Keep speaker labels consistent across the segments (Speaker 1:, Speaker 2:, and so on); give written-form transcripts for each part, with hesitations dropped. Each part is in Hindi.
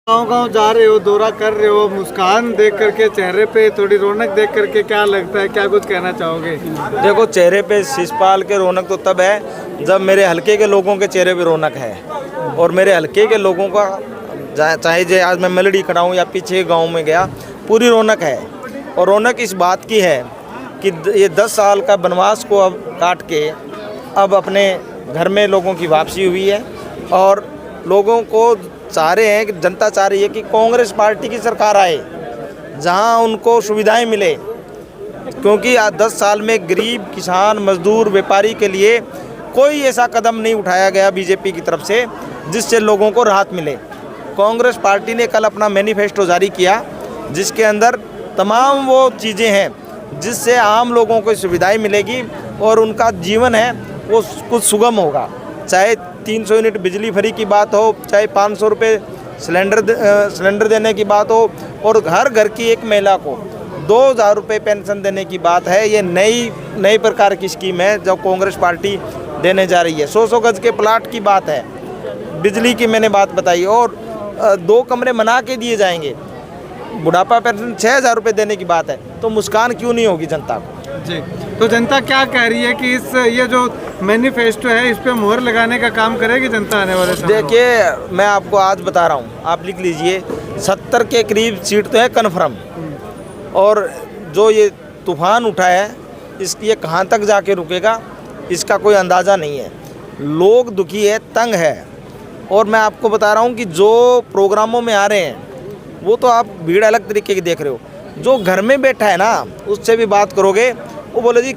Speaker 1: गांव-गांव जा रहे हो, दौरा कर रहे हो, मुस्कान देख करके चेहरे पे थोड़ी रौनक देख करके क्या लगता है, क्या कुछ कहना चाहोगे?
Speaker 2: देखो, चेहरे पे शिषपाल के रौनक तो तब है जब मेरे हलके के लोगों के चेहरे पे रौनक है। और मेरे हलके के लोगों का चाहे आज मैं मेलडी खड़ा हूँ या पीछे गांव में गया, पूरी रौनक है। और रौनक इस बात की है कि ये 10 साल का वनवास को अब काट के अब अपने घर में लोगों की वापसी हुई है। और लोगों को चाह रहे हैं कि जनता चाह रही है कि कांग्रेस पार्टी की सरकार आए जहां उनको सुविधाएं मिले, क्योंकि आज 10 साल में गरीब, किसान, मजदूर, व्यापारी के लिए कोई ऐसा कदम नहीं उठाया गया बीजेपी की तरफ से जिससे लोगों को राहत मिले। कांग्रेस पार्टी ने कल अपना मैनिफेस्टो जारी किया जिसके अंदर तमाम वो चीज़ें हैं जिससे आम लोगों को सुविधाएं मिलेगी और उनका जीवन है वो कुछ सुगम होगा। चाहे 300 यूनिट बिजली फ्री की बात हो, चाहे 500 रुपये सिलेंडर देने की बात हो, और हर घर की एक महिला को 2000 रुपये पेंशन देने की बात है। ये नई प्रकार की स्कीम है जो कांग्रेस पार्टी देने जा रही है। 100 गज के प्लाट की बात है, बिजली की मैंने बात बताई, और 2 कमरे बना के दिए जाएंगे। बुढ़ापा पेंशन 6000 रुपये देने की बात है। तो मुस्कान क्यों नहीं होगी जनता को?
Speaker 1: जी, तो जनता क्या कह रही है कि ये जो मैनिफेस्टो है इस पे मोहर लगाने का काम करेगी जनता आने वाले समय? देखिए,
Speaker 2: मैं आपको आज बता रहा हूँ, आप लिख लीजिए, 70 के करीब सीट तो है कन्फर्म। और जो ये तूफान उठा है ये कहाँ तक जाके रुकेगा इसका कोई अंदाज़ा नहीं है। लोग दुखी है, तंग है। और मैं आपको बता रहा हूँ कि जो प्रोग्रामों में आ रहे हैं वो तो आप भीड़ अलग तरीके की देख रहे हो। जो घर में बैठा है ना उससे भी बात करोगे, वो बोले जी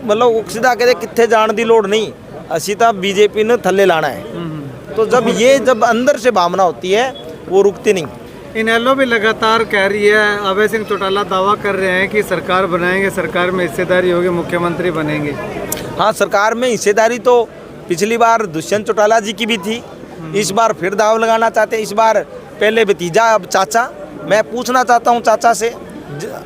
Speaker 2: मतलब सीधा कहते कित्थे जान दी लोड़ नहीं, असी तो बीजेपी ने थल्ले लाना है। तो जब अंदर से भावना होती है वो रुकती नहीं।
Speaker 1: इनेलो भी लगातार कह रही है, अभय सिंह चौटाला दावा कर रहे हैं कि सरकार बनाएंगे, सरकार में हिस्सेदारी होगी, मुख्यमंत्री बनेंगे।
Speaker 2: हाँ, सरकार में हिस्सेदारी तो पिछली बार दुष्यंत चौटाला जी की भी थी, इस बार फिर दाव लगाना चाहते हैं। इस बार पहले भतीजा अब चाचा। मैं पूछना चाहता हूँ चाचा से,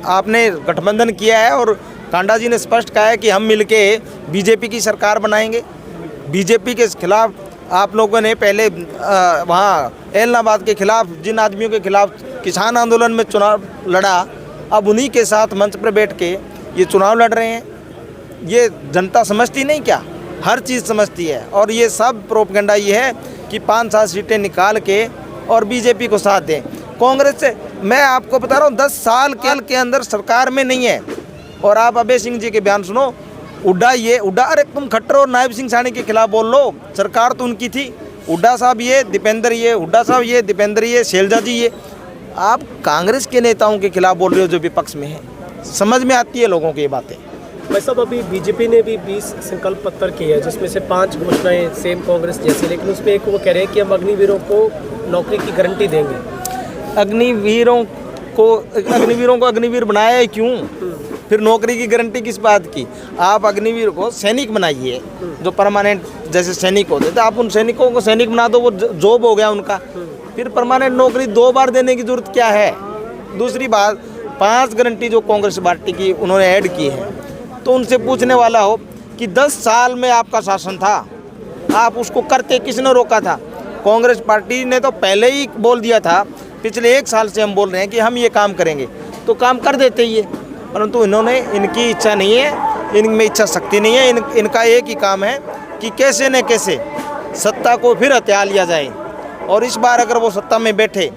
Speaker 2: आपने गठबंधन किया है और कांडा जी ने स्पष्ट कहा है कि हम मिलके बीजेपी की सरकार बनाएंगे। बीजेपी के खिलाफ आप लोगों ने पहले वहाँ एलनाबाद के खिलाफ जिन आदमियों के खिलाफ किसान आंदोलन में चुनाव लड़ा, अब उन्हीं के साथ मंच पर बैठ के ये चुनाव लड़ रहे हैं। ये जनता समझती नहीं क्या? हर चीज़ समझती है। और ये सब प्रोपगेंडा ये है कि 5-7 सीटें निकाल के और बीजेपी को साथ दें। कांग्रेस से मैं आपको बता रहा हूँ 10 साल के अंदर सरकार में नहीं है। और आप अभय सिंह जी के बयान सुनो, उड्डा अरे तुम खट्टर और नायब सिंह सानी के खिलाफ बोल लो, सरकार तो उनकी थी। उड्डा साहब ये, दीपेंद्र ये, हुड्डा साहब ये, दीपेंद्र ये, शैलजा जी ये। आप कांग्रेस के नेताओं के खिलाफ बोल रहे हो जो विपक्ष में है। समझ में आती है लोगों की ये बातें।
Speaker 3: भाई साहब, अभी बीजेपी ने भी 20 संकल्प पत्र किए हैं जिसमें से 5 घोषणाएं सेम कांग्रेस जैसे, लेकिन उसमें एक वो कह रहे हैं कि हम अग्निवीरों को नौकरी की गारंटी देंगे।
Speaker 2: अग्निवीरों को अग्निवीर बनाया है क्यों? फिर नौकरी की गारंटी किस बात की? आप अग्निवीर को सैनिक बनाइए जो परमानेंट जैसे सैनिक होते थे, आप उन सैनिकों को सैनिक बना दो, वो जॉब हो गया उनका। फिर परमानेंट नौकरी 2 बार देने की जरूरत क्या है? दूसरी बात, 5 गारंटी जो कांग्रेस पार्टी की उन्होंने ऐड की है, तो उनसे पूछने वाला हो कि 10 साल में आपका शासन था, आप उसको करते किसने रोका था? कांग्रेस पार्टी ने तो पहले ही बोल दिया था, पिछले 1 साल से हम बोल रहे हैं कि हम ये काम करेंगे, तो काम कर देते ही है। परंतु इनकी इच्छा नहीं है, इनमें इच्छा शक्ति नहीं है। इनका एक ही काम है कि कैसे न कैसे सत्ता को फिर हत्या लिया जाए। और इस बार अगर वो सत्ता में बैठे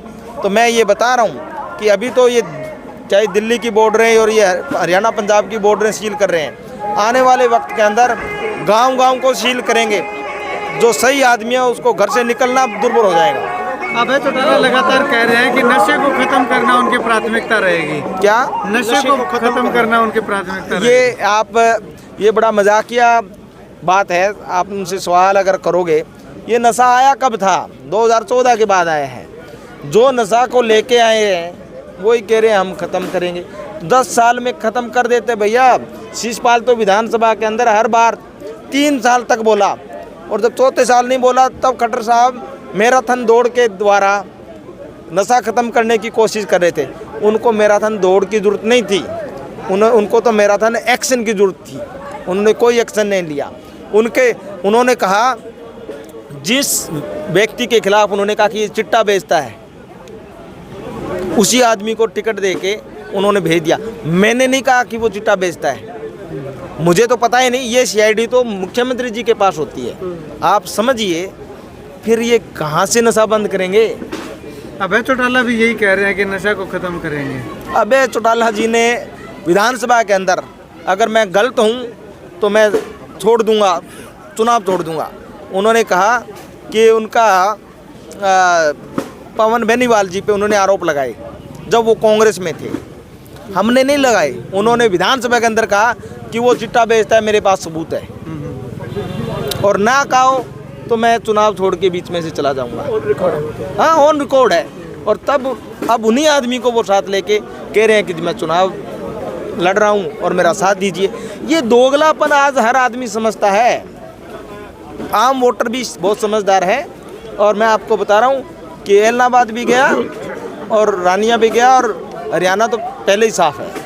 Speaker 2: तो मैं ये बता रहा हूँ कि अभी तो ये चाहे दिल्ली की बॉर्डरें और ये हरियाणा पंजाब की बॉर्डरें सील कर रहे हैं, आने वाले वक्त के अंदर गांव-गांव को सील करेंगे। जो सही आदमी है उसको घर से निकलना दुर्भर हो जाएगा।
Speaker 1: अभय चौटाला लगातार कह रहे हैं कि नशे को खत्म करना उनकी प्राथमिकता रहेगी।
Speaker 2: क्या?
Speaker 1: नशे को खत्म करना उनकी प्राथमिकता रहेगी।
Speaker 2: ये बड़ा मजाकिया बात है। आप उनसे सवाल अगर करोगे, ये नशा आया कब था? 2014 के बाद आया है। जो नशा को लेके आए हैं वही कह रहे हैं हम खत्म करेंगे। 10 साल में खत्म कर देते भैया। शिषपाल तो विधानसभा के अंदर हर बार 3 साल तक बोला, और जब 4थे साल नहीं बोला तब खट्टर साहब मैराथन दौड़ के द्वारा नशा ख़त्म करने की कोशिश कर रहे थे। उनको मैराथन दौड़ की ज़रूरत नहीं थी, उनको तो मैराथन एक्शन की ज़रूरत थी। उन्होंने कोई एक्शन नहीं लिया। उन्होंने कहा जिस व्यक्ति के खिलाफ उन्होंने कहा कि ये चिट्टा बेचता है, उसी आदमी को टिकट दे के उन्होंने भेज दिया। मैंने नहीं कहा कि वो चिट्टा बेचता है, मुझे तो पता ही नहीं। ये सीआईडी तो मुख्यमंत्री जी के पास होती है। आप समझिए फिर ये कहाँ से नशा बंद करेंगे।
Speaker 1: अभय चौटाला भी यही कह रहे हैं कि नशा को ख़त्म करेंगे।
Speaker 2: अभय चौटाला जी ने विधानसभा के अंदर, अगर मैं गलत हूँ तो मैं छोड़ दूंगा, चुनाव छोड़ दूंगा। उन्होंने कहा कि उनका पवन बेनीवाल जी पे उन्होंने आरोप लगाए जब वो कांग्रेस में थे, हमने नहीं लगाए। उन्होंने विधानसभा के अंदर कहा कि वो चिट्टा बेचता है, मेरे पास सबूत है। और ना कहो तो मैं चुनाव छोड़ के बीच में से चला जाऊंगा। हाँ, ऑन रिकॉर्ड है। और तब अब उन्हीं आदमी को वो साथ लेके कह रहे हैं कि मैं चुनाव लड़ रहा हूँ और मेरा साथ दीजिए। ये दोगलापन आज हर आदमी समझता है, आम वोटर भी बहुत समझदार है। और मैं आपको बता रहा हूँ कि एलनाबाद भी गया और रानिया भी गया और हरियाणा तो पहले ही साफ है।